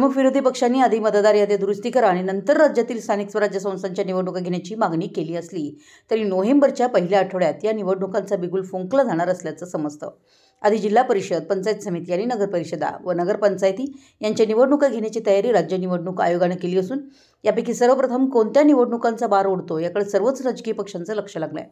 प्रमुख विरोधी पक्षांनी आधी मतदार यादी दुरुस्ती करा आणि नंतर राज्यातील स्थानिक स्वराज्य संस्थांच्या निवडणुका घेण्याची मागणी केली असली तरी नोव्हेंबरच्या पहिल्या आठवड्यात या निवडणुकांचा बिगुल फुंकला जाणार असल्याचं समजतं। आधी जिल्हा परिषद, पंचायत समिती आणि नगरपरिषदा व नगरपंचायती यांच्या निवडणुका घेण्याची तयारी राज्य निवडणूक आयोगाने केली असून यापैकी सर्वप्रथम कोणत्या निवडणुकांचा बार उडतो याकडे सर्वच राजकीय पक्षांचं लक्ष लागलंय।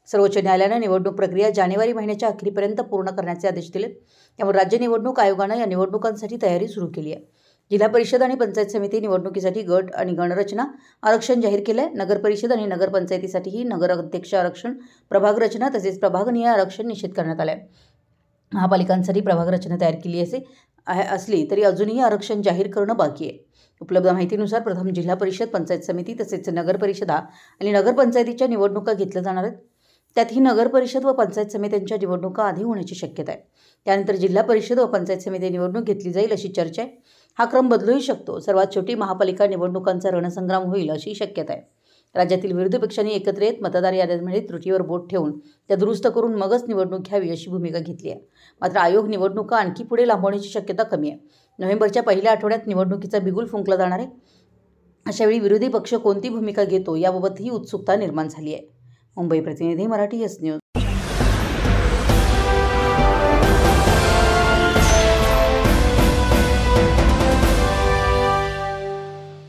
सर्वोच्च न्यायालयाने निवडणूक प्रक्रिया जानेवारी महिन्याच्या अखेरीपर्यंत पूर्ण करण्याचे आदेश दिलेत। त्यामुळे राज्य निवडणूक आयोगाने या निवडणुकांसाठी तयारी सुरू केली आहे। जिल्हा परिषद आणि पंचायत समिती निवडणुकीसाठी गट आणि गणरचना आरक्षण जाहीर केले आहे। नगर परिषद आणि नगरपंचायतीसाठीही नगर अध्यक्ष आरक्षण, प्रभाग रचना तसेच प्रभागनीय आरक्षण निश्चित करण्यात आले आहे। महापालिकांसाठी प्रभाग रचना तयार केली असली तरी अजूनही आरक्षण जाहीर करणं बाकी आहे। उपलब्ध माहितीनुसार प्रथम जिल्हा परिषद, पंचायत समिती तसेच नगर परिषदा आणि नगरपंचायतीच्या निवडणुका घेतल्या जाणार आहेत। त्यातही नगर परिषद व पंचायत समित्यांच्या निवडणुका आधी होण्याची शक्यता आहे। त्यानंतर जिल्हा परिषद व पंचायत समिती निवडणूक घेतली जाईल अशी चर्चा आहे। हा क्रम बदलूही शकतो। सर्वात शेवटी महापालिका निवडणुकांचा रणसंग्राम होईल अशी शक्यता आहे। राज्यातील विरोधी पक्षांनी एकत्र येत मतदार याद्यांमध्ये त्रुटीवर बोट ठेवून त्या दुरुस्त करून मगच निवडणूक घ्यावी अशी भूमिका घेतली आहे। मात्र आयोग निवडणुका आणखी पुढे लांबवण्याची शक्यता कमी आहे। नोव्हेंबरच्या पहिल्या आठवड्यात निवडणुकीचा बिगुल फुंकला जाणार आहे। अशावेळी विरोधी पक्ष कोणती भूमिका घेतो याबाबतही उत्सुकता निर्माण झाली आहे। मुंबई प्रतिनिधी, मराठी एस न्यूज।